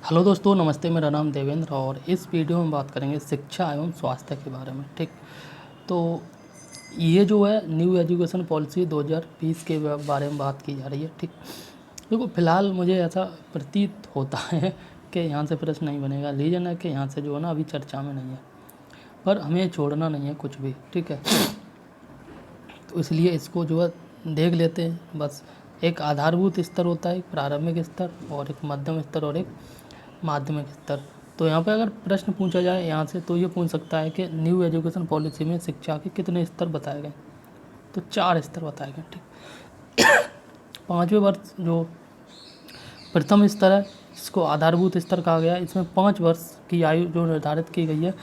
Hello दोस्तों, नमस्ते। मेरा नाम देवेंद्र और इस वीडियो में बात करेंगे शिक्षा एवं स्वास्थ्य के बारे में। ठीक, तो ये जो है न्यू एजुकेशन पॉलिसी 2020 के बारे में बात की जा रही है। ठीक, देखो फिलहाल मुझे ऐसा प्रतीत होता है कि यहाँ से प्रश्न नहीं बनेगा। रीज़न है कि यहाँ से जो है ना अभी चर्चा में नहीं है, पर हमें छोड़ना नहीं है कुछ भी। ठीक है, तो इसलिए इसको जो है देख लेते हैं। बस एक आधारभूत स्तर होता है, एक प्रारंभिक स्तर और एक मध्यम स्तर और एक माध्यमिक स्तर। तो यहाँ पे अगर प्रश्न पूछा जाए यहाँ से, तो ये पूछ सकता है कि न्यू एजुकेशन पॉलिसी में शिक्षा के कितने स्तर बताए गए। तो 4 स्तर बताए गए। ठीक, 5वें वर्ष जो प्रथम स्तर है, जिसको आधारभूत स्तर कहा गया है, इसमें 5 वर्ष की आयु जो निर्धारित की गई है,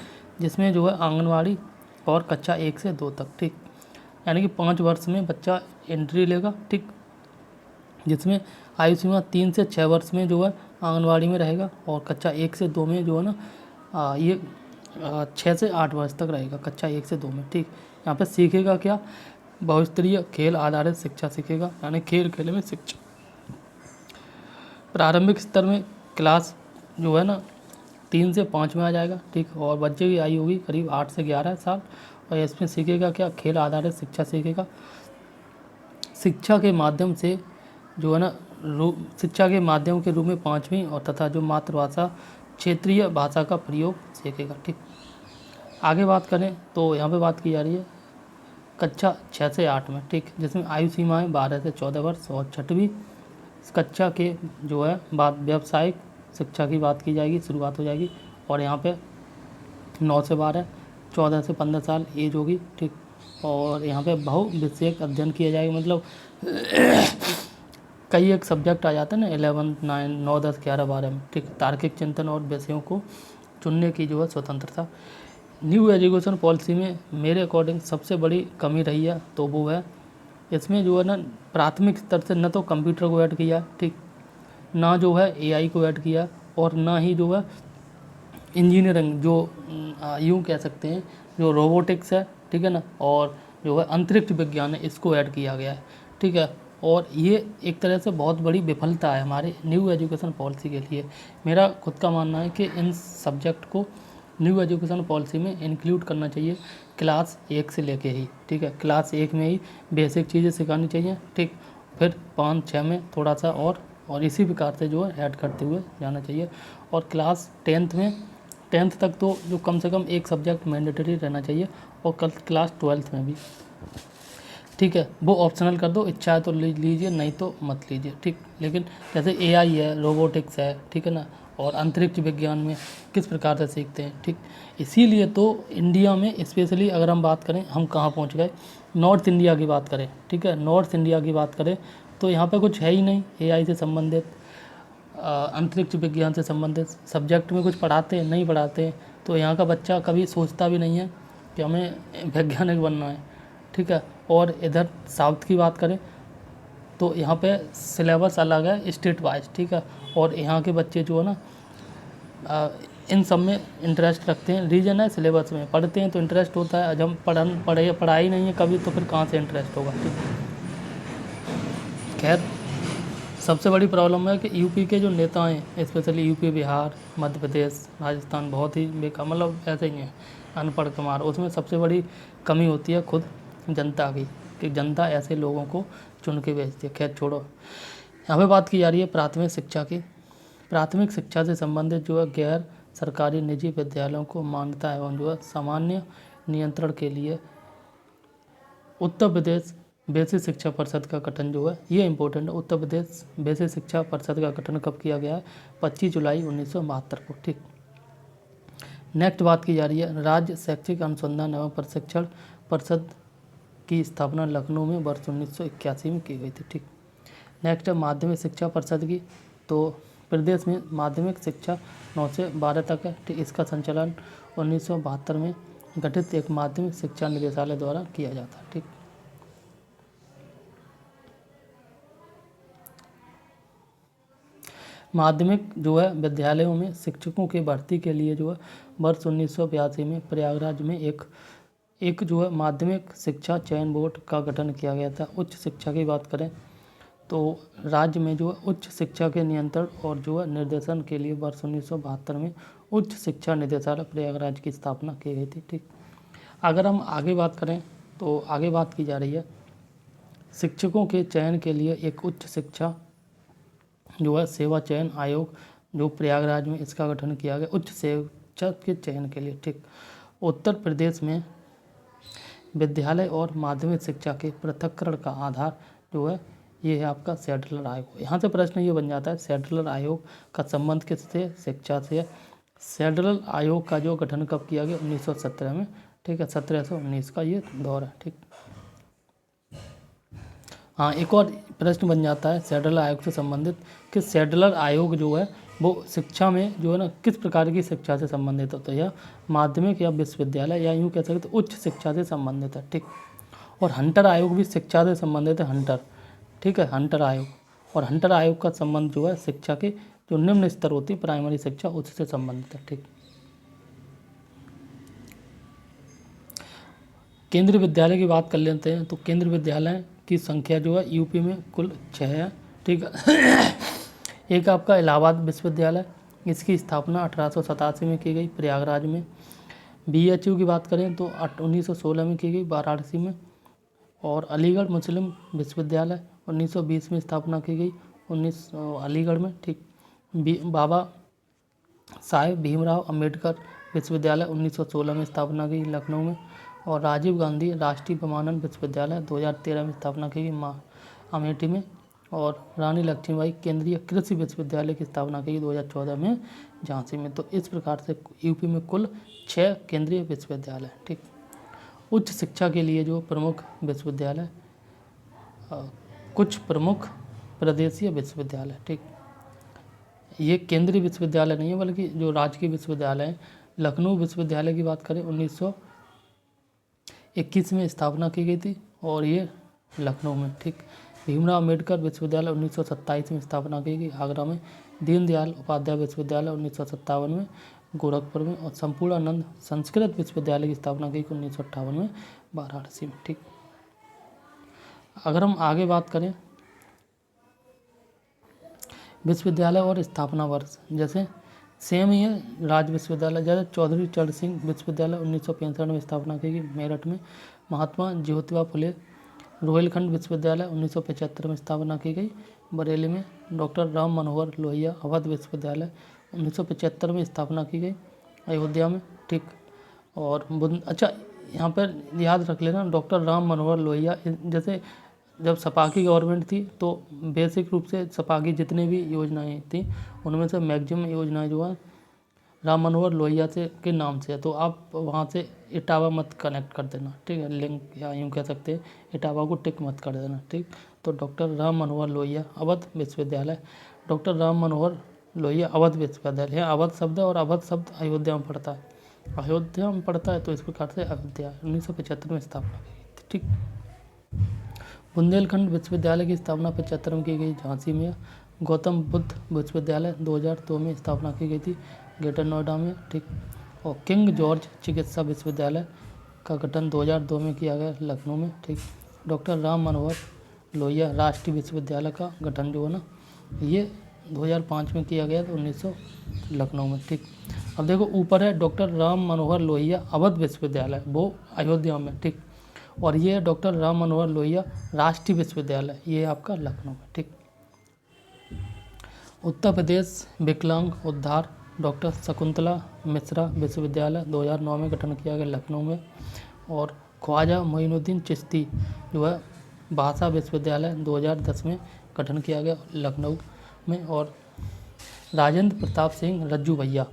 जिसमें जो है आंगनवाड़ी और कक्षा 1 से 2 तक। ठीक, यानी कि 5 वर्ष में बच्चा एंट्री लेगा। ठीक, जिसमें आयु सीमा 3 से 6 वर्ष में जो है आंगनवाड़ी में रहेगा और कक्षा 1 से 2 में जो है ना ये 6 से 8 वर्ष तक रहेगा कक्षा 1 से 2 में। ठीक, यहाँ पे सीखेगा क्या? बहुस्तरीय खेल आधारित शिक्षा सीखेगा, यानी खेल खेल में शिक्षा। प्रारंभिक स्तर में क्लास जो है ना 3 से 5 में आ जाएगा। ठीक, और बच्चे की आयु होगी करीब 8 से 11 साल और इसमें सीखेगा क्या? खेल आधारित शिक्षा सीखेगा। शिक्षा के माध्यम से जो है ना शिक्षा के माध्यम के रूप में 5वीं और तथा जो मातृभाषा क्षेत्रीय भाषा का प्रयोग सीखेगा। ठीक, आगे बात करें तो यहाँ पे बात की जा रही है कक्षा 6 से 8 में। ठीक, जिसमें आयु सीमाएं 12 से 14 वर्ष और 6वीं कक्षा के जो है बाद व्यावसायिक शिक्षा की बात की जाएगी, शुरुआत हो जाएगी। और यहाँ पे 9 से 12, 14 से 15 साल एज होगी। ठीक, और यहाँ पे बहु विषयक अध्ययन किया जाएगा, मतलब कई एक सब्जेक्ट आ जाते हैं ना 11, 9, 9, 10, 11, 12 में। ठीक, तार्किक चिंतन और विषयों को चुनने की जो है स्वतंत्रता। न्यू एजुकेशन पॉलिसी में मेरे अकॉर्डिंग सबसे बड़ी कमी रही है तो वो है इसमें जो है ना प्राथमिक स्तर से न तो कंप्यूटर को ऐड किया, ठीक, ना जो है एआई को ऐड किया, और ना ही जो है इंजीनियरिंग जो यूँ कह सकते हैं जो रोबोटिक्स है, ठीक है ना, और जो है अंतरिक्ष विज्ञान है, इसको ऐड किया गया है। ठीक है, और ये एक तरह से बहुत बड़ी विफलता है हमारे न्यू एजुकेशन पॉलिसी के लिए। मेरा खुद का मानना है कि इन सब्जेक्ट को न्यू एजुकेशन पॉलिसी में इंक्लूड करना चाहिए क्लास 1 से लेके ही। ठीक है, क्लास 1 में ही बेसिक चीज़ें सिखानी चाहिए। ठीक, फिर 5-6 में थोड़ा सा और इसी प्रकार से जो है ऐड करते हुए जाना चाहिए। और क्लास 10th में 10th तक तो जो कम से कम एक सब्जेक्ट मैंडेटरी रहना चाहिए, और कल क्लास 12th में भी। ठीक है, वो ऑप्शनल कर दो, इच्छा है तो लीजिए, नहीं तो मत लीजिए। ठीक, लेकिन जैसे एआई है, रोबोटिक्स है, ठीक है ना, और अंतरिक्ष विज्ञान में किस प्रकार से सीखते हैं। ठीक, इसीलिए तो इंडिया में स्पेशली अगर हम बात करें, हम कहाँ पहुँच गए, नॉर्थ इंडिया की बात करें। ठीक है, नॉर्थ इंडिया की बात करें तो यहाँ पे कुछ है ही नहीं एआई से संबंधित, अंतरिक्ष विज्ञान से संबंधित सब्जेक्ट में कुछ पढ़ाते हैं, नहीं पढ़ाते हैं। तो यहाँ का बच्चा कभी सोचता भी नहीं है कि हमें वैज्ञानिक बनना है। ठीक है, और इधर साउथ की बात करें तो यहाँ पे सिलेबस अलग है स्टेट वाइज। ठीक है, और यहाँ के बच्चे जो है ना इन सब में इंटरेस्ट रखते हैं। रीजन है सिलेबस में पढ़ते हैं तो इंटरेस्ट होता है, जब पढ़ाई नहीं है कभी, तो फिर कहाँ से इंटरेस्ट होगा। ठीक, खैर सबसे बड़ी प्रॉब्लम है कि यूपी के जो नेता हैं, स्पेशली यूपी, बिहार, मध्य प्रदेश, राजस्थान, बहुत ही बेकार, मतलब ऐसे ही हैं अनपढ़ कुमार। उसमें सबसे बड़ी कमी होती है खुद जनता की, कि जनता ऐसे लोगों को चुन के भेजती है। खैर छोड़ो, यहाँ पे बात की जा रही है प्राथमिक शिक्षा की। प्राथमिक शिक्षा से संबंधित जो है गैर सरकारी निजी विद्यालयों को मान्यता एवं जो है सामान्य नियंत्रण के लिए उत्तर प्रदेश बेसिक शिक्षा परिषद का गठन जो है ये इम्पोर्टेंट है। उत्तर प्रदेश बेसिक शिक्षा परिषद का गठन कब किया गया है? 25 जुलाई 1972 को। ठीक, नेक्स्ट बात की जा रही है राज्य शैक्षिक अनुसंधान एवं प्रशिक्षण परिषद की स्थापना लखनऊ में वर्ष 1981 में की गई थी। ठीक, नेक्स्ट है माध्यमिक शिक्षा परिषद की। तो प्रदेश में माध्यमिक शिक्षा 9 से 12 तक है। ठीक, इसका संचालन 1972 में गठित एक माध्यमिक शिक्षा निदेशालय द्वारा किया जाता है। ठीक, माध्यमिक जो है विद्यालयों में शिक्षकों की भर्ती के लिए जो है वर्ष 1982 में प्रयागराज में एक जो है माध्यमिक शिक्षा चयन बोर्ड का गठन किया गया था। उच्च शिक्षा की बात करें तो राज्य में जो है उच्च शिक्षा के नियंत्रण और जो है निर्देशन के लिए वर्ष 1972 में उच्च शिक्षा निदेशालय प्रयागराज की स्थापना की गई थी। ठीक, अगर हम आगे बात करें तो आगे बात की जा रही है शिक्षकों के चयन के लिए एक उच्च शिक्षा जो है सेवा चयन आयोग जो प्रयागराज में इसका गठन किया गया उच्च शिक्षक के चयन के लिए। ठीक, उत्तर प्रदेश में विद्यालय और माध्यमिक शिक्षा के पृथक्करण का आधार जो है ये है आपका सैडलर आयोग। यहाँ से प्रश्न ये बन जाता है सैडलर आयोग का संबंध किससे, शिक्षा से। सैडलर आयोग का जो गठन कब किया गया, 1917 में। ठीक है, 17 से 19 का ये दौर है। ठीक, हाँ, एक और प्रश्न बन जाता है सैडलर आयोग से संबंधित कि सैडलर आयोग जो है वो शिक्षा में जो है ना किस प्रकार की शिक्षा से संबंधित होता है, या माध्यमिक या विश्वविद्यालय या यूँ कह सकते उच्च शिक्षा से संबंधित है। ठीक, और हंटर आयोग भी शिक्षा से संबंधित है, हंटर। ठीक है, हंटर आयोग, और हंटर आयोग का संबंध जो है शिक्षा के जो निम्न स्तर होती है प्राइमरी शिक्षा उससे संबंधित है। ठीक, केंद्रीय विद्यालय की बात कर लेते हैं तो केंद्रीय विद्यालय की संख्या जो है यूपी में कुल 6 है। ठीक है, एक आपका इलाहाबाद विश्वविद्यालय, इसकी स्थापना 1887 में की गई प्रयागराज में। BHU की बात करें तो 1916 में की गई वाराणसी में। और अलीगढ़ मुस्लिम विश्वविद्यालय 1920 में स्थापना की गई अलीगढ़ में। ठीक, बाबा साहेब भीमराव अंबेडकर विश्वविद्यालय 1916 में स्थापना की लखनऊ में। और राजीव गांधी राष्ट्रीय विमानन विश्वविद्यालय 2013 में स्थापना की गई अमेठी में। और रानी लक्ष्मीबाई केंद्रीय कृषि विश्वविद्यालय की स्थापना की गई 2014 में झांसी में। तो इस प्रकार से यूपी में कुल 6 केंद्रीय विश्वविद्यालय। ठीक, उच्च शिक्षा के लिए जो प्रमुख विश्वविद्यालय, कुछ प्रमुख प्रदेशीय विश्वविद्यालय। ठीक, ये केंद्रीय विश्वविद्यालय नहीं है बल्कि जो राजकीय विश्वविद्यालय है। लखनऊ विश्वविद्यालय की बात करें 1921 में स्थापना की गई थी और ये लखनऊ में। ठीक, भीमराव अम्बेडकर विश्वविद्यालय 1927 में स्थापना की गई आगरा में। दीनदयाल उपाध्याय विश्वविद्यालय 1957 में गोरखपुर में। और संपूर्णानंद संस्कृत विश्वविद्यालय की स्थापना की 1958 में वाराणसी में। ठीक, अगर हम आगे बात करें विश्वविद्यालय और स्थापना वर्ष, जैसे सेम ही है राज्य विश्वविद्यालय, जैसे चौधरी चरण सिंह विश्वविद्यालय 1965 में स्थापना की गई मेरठ में। महात्मा ज्योतिबा फुले रोहिलखंड विश्वविद्यालय 1975 में स्थापना की गई बरेली में। डॉक्टर राम मनोहर लोहिया अवध विश्वविद्यालय 1975 में स्थापना की गई अयोध्या में। ठीक, और अच्छा यहाँ पर याद रख लेना डॉक्टर राम मनोहर लोहिया, जैसे जब सपा की गवर्नमेंट थी तो बेसिक रूप से सपा की जितने भी योजनाएं थी उनमें से मैक्सिमम योजनाएं जो है राम मनोहर लोहिया से के नाम से है। तो आप वहाँ से इटावा मत कनेक्ट कर देना। ठीक है, लिंक या यूँ कह सकते हैं इटावा को टिक मत कर देना। ठीक, तो डॉक्टर राम मनोहर लोहिया अवध विश्वविद्यालय, डॉक्टर राम मनोहर लोहिया अवध विश्वविद्यालय। अवध शब्द है और अवध शब्द अयोध्या में पड़ता है, अयोध्या में पड़ता है। तो इस प्रकार से अयोध्या 1975 में स्थापना की गई थी। ठीक, बुंदेलखंड विश्वविद्यालय की स्थापना 75 में की गई झांसी में। गौतम बुद्ध विश्वविद्यालय 2002 में स्थापना की गई थी ग्रेटर नोएडा में। ठीक, और किंग जॉर्ज चिकित्सा विश्वविद्यालय का गठन 2002 में किया गया लखनऊ में। ठीक, डॉक्टर राम मनोहर लोहिया राष्ट्रीय विश्वविद्यालय का गठन जो है ना ये 2005 में किया गया था 1900 लखनऊ में। ठीक, अब देखो ऊपर है डॉक्टर राम मनोहर लोहिया अवध विश्वविद्यालय, वो अयोध्या में। ठीक, और ये डॉक्टर राम मनोहर लोहिया राष्ट्रीय विश्वविद्यालय, ये आपका लखनऊ में। ठीक, उत्तर प्रदेश विकलांग उद्धार डॉक्टर शकुंतला मिश्रा विश्वविद्यालय 2009 में गठन किया गया लखनऊ में। और ख्वाजा मोइनुद्दीन चिश्ती जो है भाषा विश्वविद्यालय 2010 में गठन किया गया लखनऊ में। और राजेंद्र प्रताप सिंह रज्जू भैया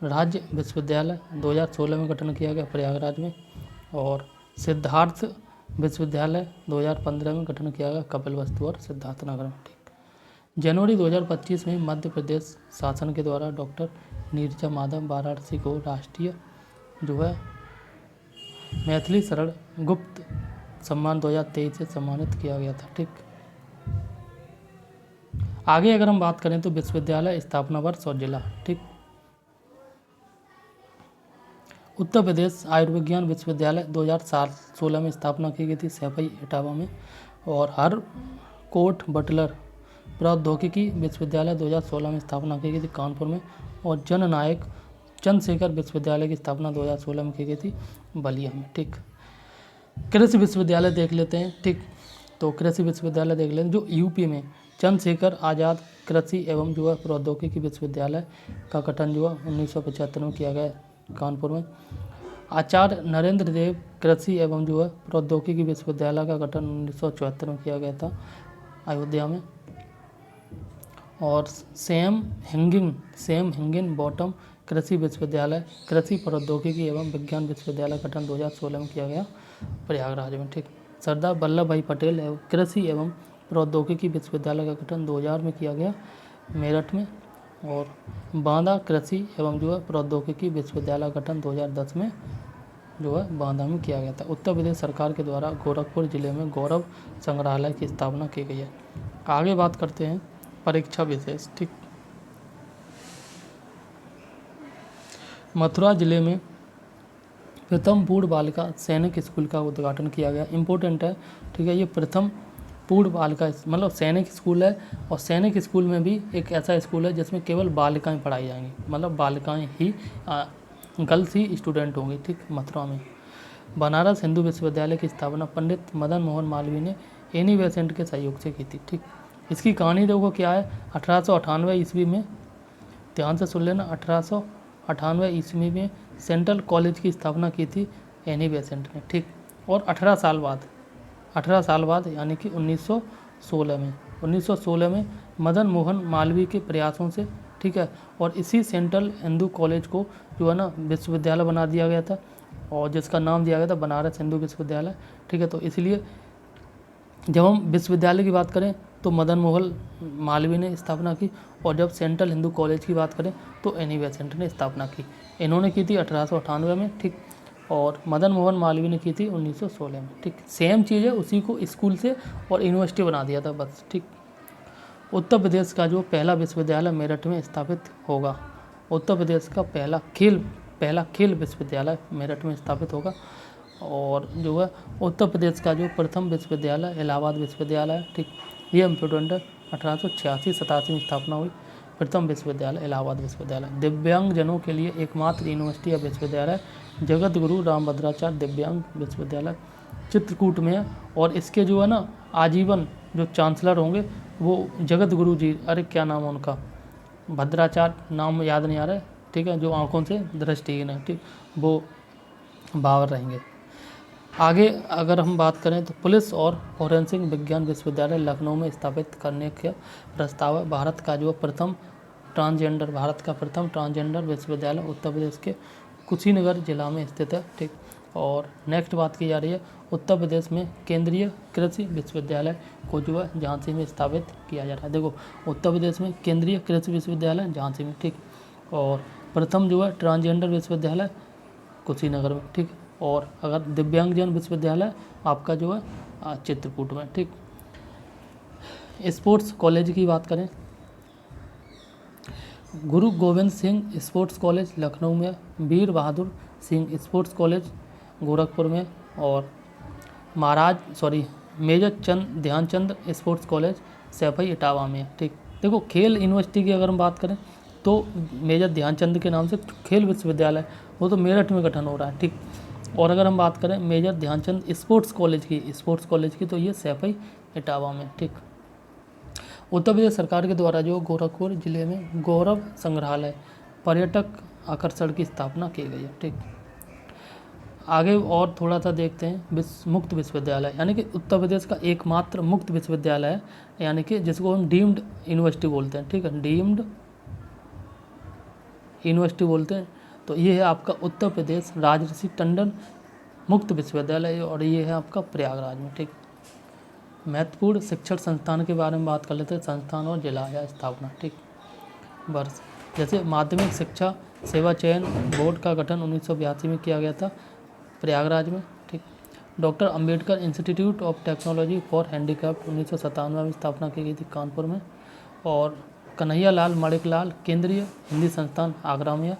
राज्य विश्वविद्यालय 2016 में गठन किया गया प्रयागराज में। और सिद्धार्थ विश्वविद्यालय 2015 में गठन किया गया कपिलवस्तु और सिद्धार्थनगर में। ठीक, जनवरी 2025 में मध्य प्रदेश शासन के द्वारा डॉक्टर नीरजा माधव वाराणसी को राष्ट्रीय जो है मैथिली शरण गुप्त सम्मान 2023 से सम्मानित किया गया था। ठीक, आगे अगर हम बात करें तो विश्वविद्यालय स्थापना वर्ष और जिला। ठीक, उत्तर प्रदेश आयुर्विज्ञान विश्वविद्यालय 2016 में स्थापना की गई थी सैफई इटावा में। और हर कोर्ट बटलर प्रौद्योगिकी विश्वविद्यालय 2016 में स्थापना की गई थी कानपुर में। और जननायक चंद्रशेखर विश्वविद्यालय की स्थापना 2016 में की गई थी बलिया में। ठीक, कृषि विश्वविद्यालय देख लेते हैं। ठीक, तो कृषि विश्वविद्यालय देख लेते हैं जो यूपी में चंद्रशेखर आज़ाद कृषि एवं जो है प्रौद्योगिकी विश्वविद्यालय का गठन जो है 1975 में किया गया कानपुर में। आचार्य नरेंद्र देव कृषि एवं जो है प्रौद्योगिकी विश्वविद्यालय का गठन 1974 में किया गया था अयोध्या में। और सैम हिंगिन बॉटम कृषि विश्वविद्यालय कृषि प्रौद्योगिकी एवं विज्ञान विश्वविद्यालय गठन 2016 में किया गया प्रयागराज में। ठीक, सरदार वल्लभ भाई पटेल एवं कृषि एवं प्रौद्योगिकी विश्वविद्यालय का गठन 2000 में किया गया मेरठ में। और बांदा कृषि एवं जो है प्रौद्योगिकी विश्वविद्यालय गठन 2010 में जो है बांदा में किया गया था। उत्तर प्रदेश सरकार के द्वारा गोरखपुर जिले में गौरव संग्रहालय की स्थापना की गई है। आगे बात करते हैं परीक्षा विशेष। ठीक, मथुरा जिले में प्रथम पूर्ण बालिका सैनिक स्कूल का उद्घाटन किया गया। इम्पोर्टेंट है, ठीक है, ये प्रथम पूर्ण बालिका मतलब सैनिक स्कूल है। और सैनिक स्कूल में भी एक ऐसा स्कूल है जिसमें केवल बालिकाएं पढ़ाई जाएंगी, मतलब बालिकाएं ही गर्ल्स ही स्टूडेंट होंगी। ठीक, मथुरा में बनारस हिंदू विश्वविद्यालय की स्थापना पंडित मदन मोहन मालवीय ने एनी बेसेंट के सहयोग से की थी। ठीक, इसकी कहानी देखो क्या है। 1898 ईस्वी में, ध्यान से सुन लेना, 1898 ईस्वी में सेंट्रल कॉलेज की स्थापना की थी एनी बेसेंट ने। ठीक, और 18 साल बाद यानी कि 1916 में मदन मोहन मालवीय के प्रयासों से, ठीक है, और इसी सेंट्रल हिंदू कॉलेज को जो है ना विश्वविद्यालय बना दिया गया था और जिसका नाम दिया गया था बनारस हिंदू विश्वविद्यालय। ठीक है, तो इसलिए जब हम विश्वविद्यालय की बात करें तो मदन मोहन मालवीय ने स्थापना की, और जब सेंट्रल हिंदू कॉलेज की बात करें तो एनी बेसेंट ने स्थापना की। इन्होंने की थी 1898 में। ठीक, और मदन मोहन मालवीय ने की थी 1916 में। ठीक, सेम चीज़ है, उसी को स्कूल से और यूनिवर्सिटी बना दिया था बस। ठीक, उत्तर प्रदेश का जो पहला विश्वविद्यालय मेरठ में स्थापित होगा, उत्तर प्रदेश का पहला खेल विश्वविद्यालय मेरठ में स्थापित होगा। और जो है उत्तर प्रदेश का जो प्रथम विश्वविद्यालय इलाहाबाद विश्वविद्यालय है। ठीक, ये इम्पोर्टेंट है, 1886-87 में स्थापना हुई प्रथम विश्वविद्यालय इलाहाबाद विश्वविद्यालय। दिव्यांगजनों के लिए एकमात्र यूनिवर्सिटी या विश्वविद्यालय जगत गुरु रामभद्राचार्य दिव्यांग विश्वविद्यालय चित्रकूट में है। और इसके जो है ना आजीवन जो चांसलर होंगे वो जगत गुरु जी, अरे क्या नाम है उनका, भद्राचार्य, नाम याद नहीं आ रहा है। ठीक है, जो आंखों से दृष्टिहीन है। ठीक, वो बावर रहेंगे। आगे अगर हम बात करें तो पुलिस और फॉरेंसिक विज्ञान विश्वविद्यालय लखनऊ में स्थापित करने का प्रस्ताव है। भारत का प्रथम ट्रांसजेंडर विश्वविद्यालय उत्तर प्रदेश के कुशीनगर जिला में स्थित है। ठीक, और नेक्स्ट बात की जा रही है उत्तर प्रदेश में केंद्रीय कृषि विश्वविद्यालय को जो है झांसी में स्थापित किया जा रहा है। देखो, उत्तर प्रदेश में केंद्रीय कृषि विश्वविद्यालय झांसी में। ठीक, और प्रथम जो है ट्रांसजेंडर विश्वविद्यालय कुशीनगर में। ठीक, और अगर दिव्यांगजन विश्वविद्यालय आपका जो है चित्रकूट में। ठीक, स्पोर्ट्स कॉलेज की बात करें, गुरु गोविंद सिंह स्पोर्ट्स कॉलेज लखनऊ में, वीर बहादुर सिंह स्पोर्ट्स कॉलेज गोरखपुर में, और major Dhyanchand sports college Saifai Etawah में। ठीक, देखो खेल यूनिवर्सिटी की अगर हम बात करें तो मेजर ध्यानचंद के नाम से खेल विश्वविद्यालय वो तो मेरठ में गठन हो रहा है। ठीक, और अगर हम बात करें मेजर ध्यानचंद स्पोर्ट्स कॉलेज की तो ये सैफई इटावा में। ठीक, उत्तर प्रदेश सरकार के द्वारा जो गोरखपुर जिले में गौरव संग्रहालय पर्यटक आकर्षण की स्थापना की गई है। ठीक, आगे और थोड़ा सा देखते हैं मुक्त विश्वविद्यालय, यानी कि उत्तर प्रदेश का एकमात्र मुक्त विश्वविद्यालय है, यानी कि जिसको हम डीम्ड यूनिवर्सिटी बोलते हैं। ठीक है, डीम्ड यूनिवर्सिटी बोलते हैं। तो ये है आपका उत्तर प्रदेश राजर्षि टंडन मुक्त विश्वविद्यालय, और ये है आपका प्रयागराज में। ठीक, महत्वपूर्ण शिक्षण संस्थान के बारे में बात कर लेते हैं, संस्थान और जिला या स्थापना। ठीक, वर्ष जैसे माध्यमिक शिक्षा सेवा चयन बोर्ड का गठन 1982 में किया गया था प्रयागराज में। ठीक, doctor Ambedkar institute of technology for handicraft 1997 में स्थापना की गई थी कानपुर में। और कन्हैया लाल मणिकलाल केंद्रीय हिंदी संस्थान आगरा में,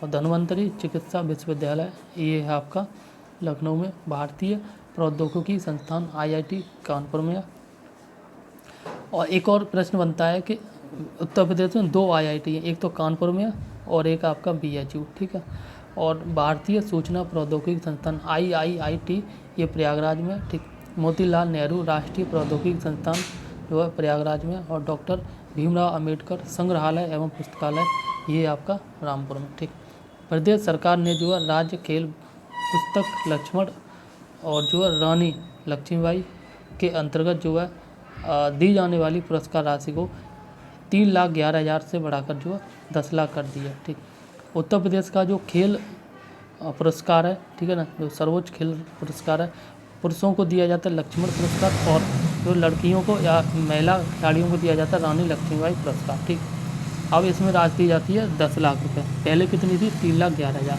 और धन्वंतरी चिकित्सा विश्वविद्यालय ये है आपका लखनऊ में। भारतीय प्रौद्योगिकी संस्थान IIT कानपुर में, और एक और प्रश्न बनता है कि उत्तर प्रदेश में 2 IIT हैं, एक तो कानपुर में है और एक आपका BHU, ठीक है। और भारतीय सूचना प्रौद्योगिकी संस्थान IIIT ये प्रयागराज में है, ठीक। मोतीलाल नेहरू राष्ट्रीय प्रौद्योगिकी संस्थान जो है प्रयागराज में, और डॉक्टर भीमराव अंबेडकर संग्रहालय एवं पुस्तकालय ये आपका रामपुर में, ठीक। प्रदेश सरकार ने जो है राज्य खेल पुस्तक लक्ष्मण और जो है रानी लक्ष्मीबाई के अंतर्गत जो है दी जाने वाली पुरस्कार राशि को 3,11,000 से बढ़ाकर जो है 10 लाख कर दिया, ठीक। उत्तर प्रदेश का जो खेल पुरस्कार है, ठीक है ना, जो सर्वोच्च खेल पुरस्कार है, पुरुषों को दिया जाता है लक्ष्मण पुरस्कार, और जो लड़कियों को या महिला खिलाड़ियों को दिया जाता है रानी लक्ष्मीबाई पुरस्कार, ठीक। अब इसमें राशि दी जाती है 10 लाख रुपये, पहले कितनी थी? 3,11,000।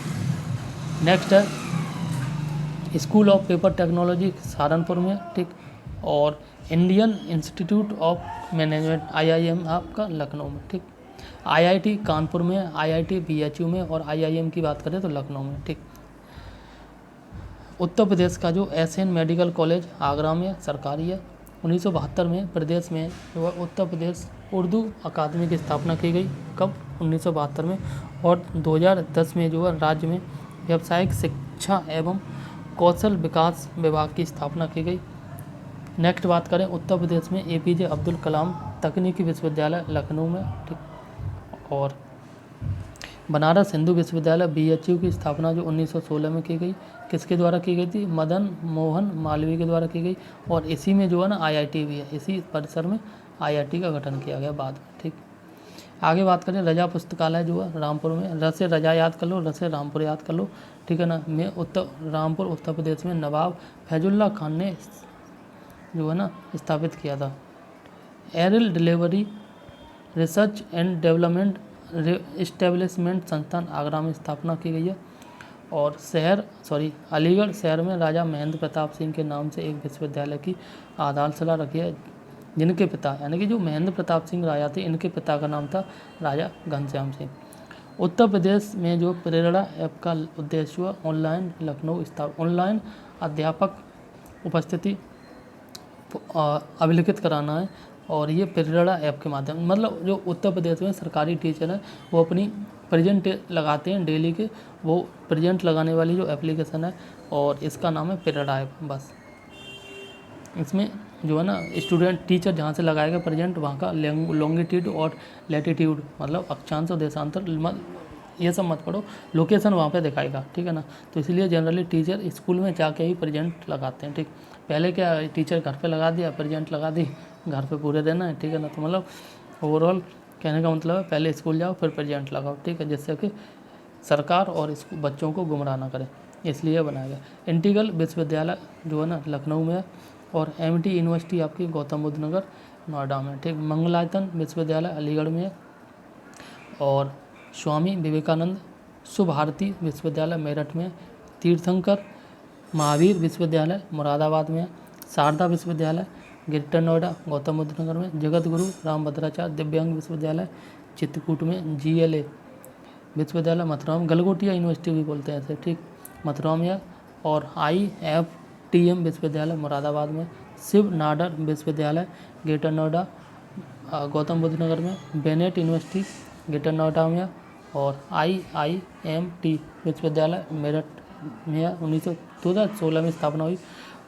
नेक्स्ट है school of paper technology Saharanpur में, ठीक। और Indian institute of management IIM आपका लखनऊ में, ठीक। IIT कानपुर में, IIT BHU में, और IIM की बात करें तो लखनऊ में, ठीक। उत्तर प्रदेश का जो SN मेडिकल कॉलेज आगरा में सरकारी है। 1972 में प्रदेश में जो है उत्तर प्रदेश उर्दू अकादमी की स्थापना की गई। कब? 1972 में। और 2010 में जो है राज्य में व्यावसायिक शिक्षा एवं कौशल विकास विभाग की स्थापना की गई। नेक्स्ट बात करें उत्तर प्रदेश में APJ अब्दुल कलाम तकनीकी विश्वविद्यालय लखनऊ में, ठीक। और बनारस हिंदू विश्वविद्यालय BHU की स्थापना जो 1916 में की गई, किसके द्वारा की गई थी? मदन मोहन मालवीय के द्वारा की गई। और इसी में जो है ना IIT भी है, इसी परिसर में IIT का गठन किया गया बाद में, ठीक। आगे बात करें रजा पुस्तकालय जो है रामपुर में, र से रजा याद कर लो, र से रामपुर याद कर लो, ठीक है ना। में रामपुर उत्तर प्रदेश में नवाब फैजुल्ला खान ने जो है ना स्थापित किया था। Aerial delivery research and development establishment संस्थान आगरा में स्थापना की गई है। और अलीगढ़ शहर में राजा महेंद्र प्रताप सिंह के नाम से एक विश्वविद्यालय की आधारशिला रखी है, जिनके पिता यानी कि जो महेंद्र प्रताप सिंह राजा थे, इनके पिता का नाम था राजा घनश्याम सिंह। उत्तर प्रदेश में जो प्रेरणा ऐप का उद्देश्य हुआ ऑनलाइन अध्यापक उपस्थिति अभिलिखित कराना है। और ये प्रेरणा ऐप के माध्यम, मतलब जो उत्तर प्रदेश में सरकारी टीचर हैं वो अपनी प्रेजेंट लगाते हैं डेली के, वो प्रेजेंट लगाने वाली जो एप्लीकेशन है, और इसका नाम है प्रेरणा ऐप। बस इसमें जो है ना स्टूडेंट टीचर जहाँ से लगाएगा प्रेजेंट, वहाँ का लॉन्गिट्यूड और लैटिट्यूड मतलब अक्षांश और देशांतर, ये सब मत पढ़ो, लोकेशन वहाँ पे दिखाएगा, ठीक है ना। तो इसलिए जनरली टीचर स्कूल में जाके ही प्रेजेंट लगाते हैं, ठीक। पहले क्या टीचर घर पे लगा दिया, प्रेजेंट लगा दी, घर पे पूरे देना है, ठीक है ना। तो मतलब ओवरऑल कहने का मतलब है पहले स्कूल जाओ फिर प्रेजेंट लगाओ, ठीक है, जिससे कि सरकार और बच्चों को गुमराह ना करे, इसलिए बनाया गया। इंटीग्रल विश्वविद्यालय जो है ना लखनऊ में है, और MIT यूनिवर्सिटी आपकी गौतम बुद्ध नगर नोएडा में, ठीक। मंगलायतन विश्वविद्यालय अलीगढ़ में है, और स्वामी विवेकानंद सुभारती विश्वविद्यालय मेरठ में, तीर्थंकर महावीर विश्वविद्यालय मुरादाबाद में, शारदा विश्वविद्यालय ग्रेटर नोएडा गौतम बुद्ध नगर में, जगत गुरु रामभद्राचार्य दिव्यांग विश्वविद्यालय चित्रकूट में, GLA विश्वविद्यालय मथुरा में, गलगोटिया यूनिवर्सिटी भी बोलते हैं ऐसे, ठीक, मथुरा में है। और IFTM विश्वविद्यालय मुरादाबाद में, शिव नाडर विश्वविद्यालय ग्रेटर नोएडा गौतम बुद्ध नगर में, बेनेट यूनिवर्सिटी ग्रेटर नोएडा में, और IIMT विश्वविद्यालय मेरठ में 2016 में स्थापना हुई।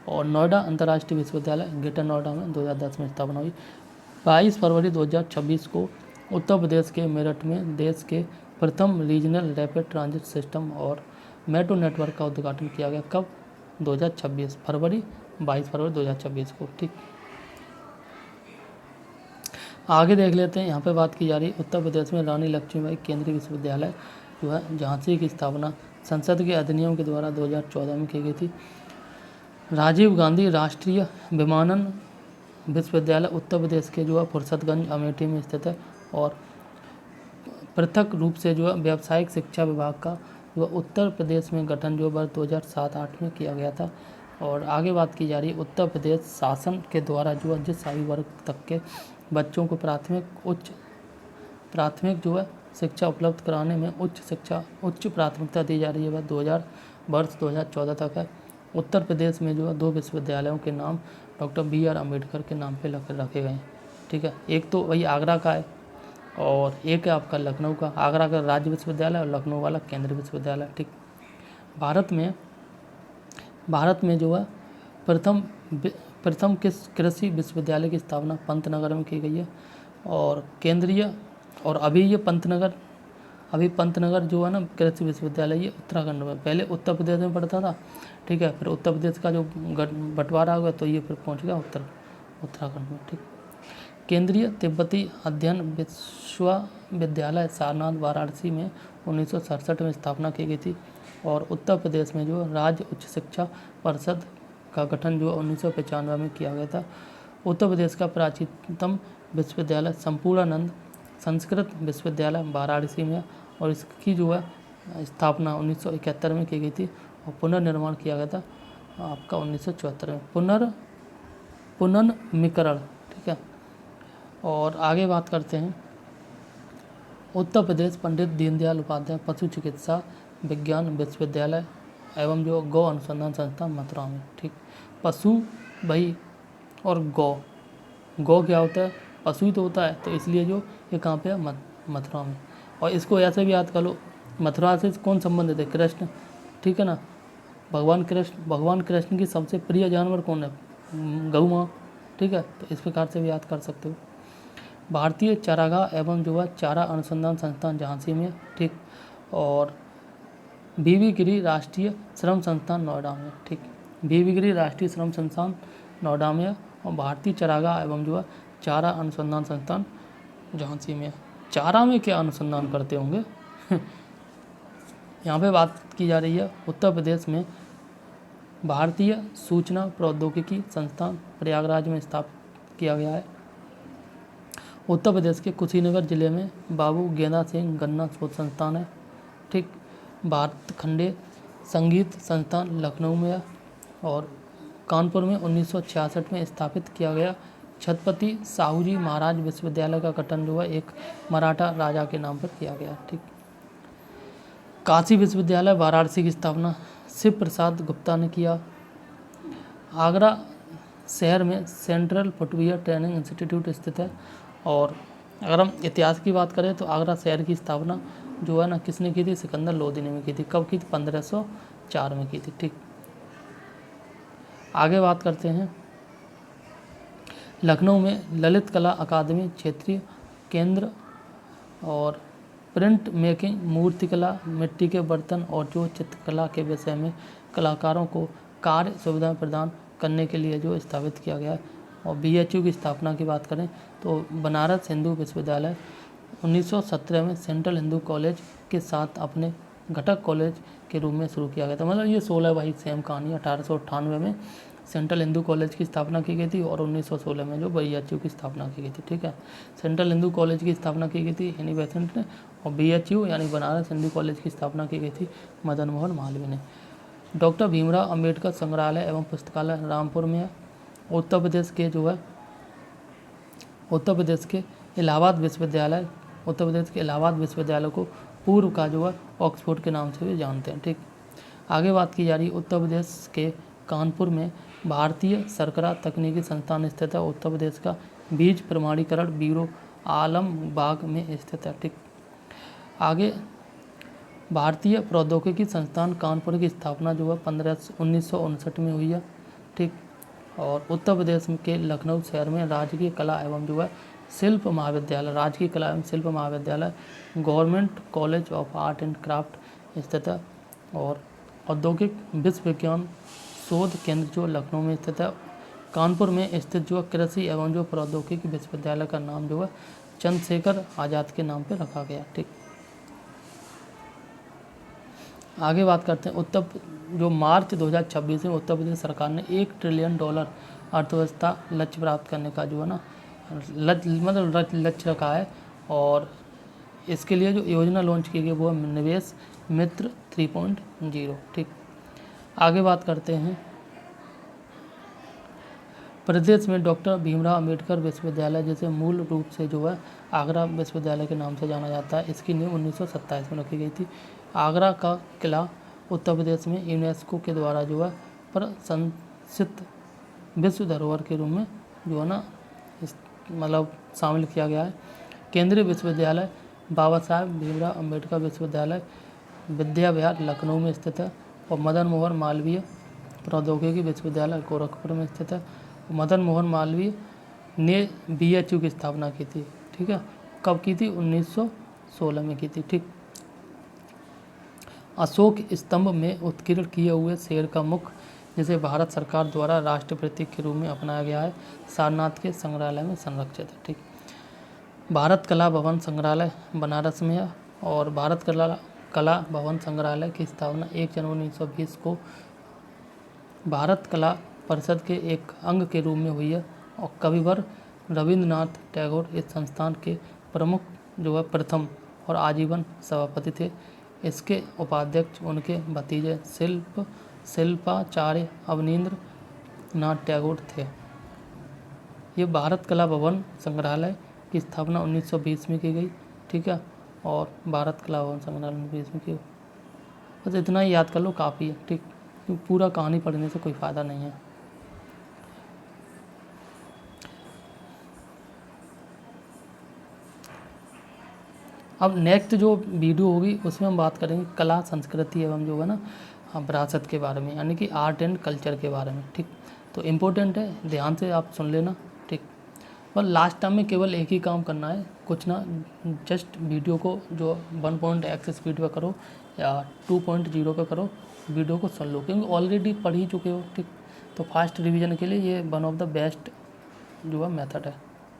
और नोएडा अंतर्राष्ट्रीय विश्वविद्यालय ग्रेटर नोएडा में 2010 में स्थापना हुई। 22 फरवरी 2026 को उत्तर प्रदेश के मेरठ में देश के प्रथम रीजनल रैपिड ट्रांजिट सिस्टम और मेट्रो नेटवर्क का उद्घाटन किया गया। कब? 2026 फरवरी 22 फरवरी 2026 को, ठीक। आगे देख लेते हैं, यहाँ पे बात की जा रही है उत्तर प्रदेश में रानी लक्ष्मीबाई केंद्रीय विश्वविद्यालय जो है झांसी की स्थापना संसद के अधिनियम के द्वारा 2014 में की गई थी। राजीव गांधी राष्ट्रीय विमानन विश्वविद्यालय उत्तर प्रदेश के जो है फुर्सतगंज अमेठी में स्थित है, और पृथक रूप से जो है व्यावसायिक शिक्षा विभाग का जो उत्तर प्रदेश में गठन जो वर्ष 2007-8 में किया गया था। और आगे बात की जा रही है उत्तर प्रदेश शासन के द्वारा जो है जिस आयु वर्ग तक के बच्चों को प्राथमिक जो है शिक्षा उपलब्ध कराने में उच्च प्राथमिकता दी जा रही है, वह वर्ष 2014 तक है। उत्तर प्रदेश में जो है 2 विश्वविद्यालयों के नाम डॉक्टर BR अम्बेडकर के नाम पे रखे गए हैं। ठीक है। एक तो वही आगरा का है और एक है आपका लखनऊ का। आगरा का राज्य विश्वविद्यालय और लखनऊ वाला केंद्रीय विश्वविद्यालय। ठीक। भारत में जो है प्रथम किस कृषि विश्वविद्यालय की स्थापना पंतनगर में की गई है? और केंद्रीय और अभी पंतनगर जो है ना कृषि विश्वविद्यालय, ये उत्तराखंड में, पहले उत्तर प्रदेश में पड़ता था। ठीक है। फिर उत्तर प्रदेश का जो बंटवारा हुआ तो ये फिर पहुंच गया उत्तराखंड में। ठीक। केंद्रीय तिब्बती अध्ययन विश्वविद्यालय सारनाथ वाराणसी में 1967 में स्थापना की गई थी। और उत्तर प्रदेश में जो राज्य उच्च शिक्षा परिषद का गठन जो 1995 में किया गया था। उत्तर प्रदेश का प्राचीनतम विश्वविद्यालय संपूर्णानंद संस्कृत विश्वविद्यालय वाराणसी में, और इसकी जो है स्थापना 1971 में की गई थी और पुनर्निर्माण किया गया था आपका 1974 में, पुनर्नवीनीकरण। ठीक है। और आगे बात करते हैं, उत्तर प्रदेश पंडित दीनदयाल उपाध्याय पशु चिकित्सा विज्ञान विश्वविद्यालय एवं जो गौ अनुसंधान संस्थान मथुरा में। ठीक। पशु भाई और गौ क्या होता है? पशु ही तो होता है, तो इसलिए जो ये कहाँ पे है? मथुरा में। और इसको ऐसे भी याद कर लो, मथुरा से कौन संबंधित है? कृष्ण। ठीक है ना, भगवान कृष्ण की सबसे प्रिय जानवर कौन है? गौ माँ। ठीक है, तो इस प्रकार से भी याद कर सकते हो। भारतीय चारागाह एवं जो है चारा अनुसंधान संस्थान झांसी में। ठीक। और बीबी गिरी राष्ट्रीय श्रम संस्थान नोएडा में। ठीक। बीबी गिरी राष्ट्रीय श्रम संस्थान नोएडा में और भारतीय चारागाह एवं जो है चारा अनुसंधान संस्थान झांसी में। चारा में क्या अनुसंधान करते होंगे? यहाँ पे बात की जा रही है उत्तर प्रदेश में भारतीय सूचना प्रौद्योगिकी संस्थान प्रयागराज में स्थापित किया गया है। उत्तर प्रदेश के कुशीनगर जिले में बाबू गेंदा सिंह गन्ना शोध संस्थान है। ठीक। भारत खंडे संगीत संस्थान लखनऊ में है। और कानपुर में 1966 में स्थापित किया गया छत्रपति साहूजी महाराज विश्वविद्यालय का गठन जो है एक मराठा राजा के नाम पर किया गया। ठीक। काशी विश्वविद्यालय वाराणसी की स्थापना शिव प्रसाद गुप्ता ने किया। आगरा शहर में सेंट्रल फुटवियर ट्रेनिंग इंस्टीट्यूट स्थित है। और अगर हम इतिहास की बात करें तो आगरा शहर की स्थापना जो है ना किसने की थी? सिकंदर लोदी ने की थी। कब की थी? 1504 में की थी। ठीक। आगे बात करते हैं, लखनऊ में ललित कला अकादमी क्षेत्रीय केंद्र और प्रिंट मेकिंग, मूर्तिकला, मिट्टी के बर्तन और जो चित्रकला के विषय में कलाकारों को कार्य सुविधाएं प्रदान करने के लिए जो स्थापित किया गया है। और BHU की स्थापना की बात करें तो बनारस हिंदू विश्वविद्यालय 1917 में सेंट्रल हिंदू कॉलेज के साथ अपने घटक कॉलेज के रूप में शुरू किया गया था। मतलब ये 16 भाई सेम कहानी। 1898 में सेंट्रल हिंदू कॉलेज की स्थापना की गई थी और 1916 में जो BHU की स्थापना की गई थी। ठीक है। सेंट्रल हिंदू कॉलेज की स्थापना की गई थी एनी बेसेंट ने, और BHU यानी बनारस हिंदू कॉलेज की स्थापना की गई थी मदन मोहन मालवीय ने। डॉक्टर भीमराव अंबेडकर संग्रहालय एवं पुस्तकालय रामपुर में है। उत्तर प्रदेश के इलाहाबाद विश्वविद्यालय को पूर्व का जो है ऑक्सफोर्ड के नाम से भी जानते हैं। ठीक। आगे बात की जा रही है, उत्तर प्रदेश के कानपुर में भारतीय सरकरा तकनीकी संस्थान स्थित है। उत्तर प्रदेश का बीज प्रमाणीकरण ब्यूरो आलमबाग में स्थित है। ठीक। आगे भारतीय प्रौद्योगिकी संस्थान कानपुर की स्थापना जो है 1959 में हुई है। ठीक। और उत्तर प्रदेश के लखनऊ शहर में राजकीय कला एवं जो है शिल्प महाविद्यालय government college of art and craft स्थित है। और औद्योगिक विश्व विज्ञान शोध केंद्र जो लखनऊ में स्थित है। कानपुर में स्थित जो कृषि एवं जो प्रौद्योगिकी विश्वविद्यालय का नाम जो है चंद्रशेखर आज़ाद के नाम पर रखा गया। ठीक। आगे बात करते हैं, जो मार्च 2026 में उत्तर प्रदेश सरकार ने $1 ट्रिलियन अर्थव्यवस्था लक्ष्य प्राप्त करने का जो है ना लक्ष्य रखा है। और इसके लिए जो योजना लॉन्च की गई वो है निवेश मित्र 3.0। ठीक। आगे बात करते हैं, प्रदेश में डॉक्टर भीमराव अंबेडकर विश्वविद्यालय जिसे मूल रूप से जो है आगरा विश्वविद्यालय के नाम से जाना जाता है, इसकी नींव 1927 में रखी गई थी। आगरा का किला उत्तर प्रदेश में यूनेस्को के द्वारा जो है प्रशंसित विश्व धरोहर के रूप में जो है ना मतलब शामिल किया गया है। केंद्रीय विश्वविद्यालय बाबा साहेब भीमराव अम्बेडकर विश्वविद्यालय विद्या विहार लखनऊ में स्थित है। और मदन मोहन मालवीय प्रौद्योगिकी विश्वविद्यालय गोरखपुर में स्थित है। मदन मोहन मालवीय ने BHU की स्थापना की थी, ठीक है। कब की थी? 1916 में की थी, ठीक। अशोक स्तंभ में उत्कीर्ण किए हुए शेर का मुख, जिसे भारत सरकार द्वारा राष्ट्र प्रतीक के रूप में अपनाया गया है, सारनाथ के संग्रहालय में संरक्षित है, ठीक। भारत कला भवन संग्रहालय बनारस में है। और भारत कला भवन संग्रहालय की स्थापना 1 जनवरी 1920 को भारत कला परिषद के एक अंग के रूप में हुई है। और कविवर रविंद्रनाथ टैगोर इस संस्थान के प्रमुख प्रथम और आजीवन सभापति थे। इसके उपाध्यक्ष उनके भतीजे शिल्पाचार्य अवनींद्र नाथ टैगोर थे। ये भारत कला भवन संग्रहालय की स्थापना 1920 में की गई, ठीक है। और भारत कला भवन संग्रहालय 1920 में की। बस इतना ही याद कर लो, काफ़ी है, ठीक। पूरा कहानी पढ़ने से कोई फ़ायदा नहीं है। अब नेक्स्ट जो वीडियो होगी उसमें हम बात करेंगे कला संस्कृति एवं जो है ना विरासत के बारे में, यानी कि आर्ट एंड कल्चर के बारे में, ठीक। तो इम्पोर्टेंट है, ध्यान से आप सुन लेना, ठीक। और लास्ट टाइम में केवल एक ही काम करना है, कुछ ना, जस्ट वीडियो को जो 1.x स्पीड पर करो या 2.0 पे करो, वीडियो को सुन लो, क्योंकि ऑलरेडी पढ़ ही चुके हो, ठीक। तो फास्ट रिवीजन के लिए ये वन ऑफ द बेस्ट जो है मेथड है।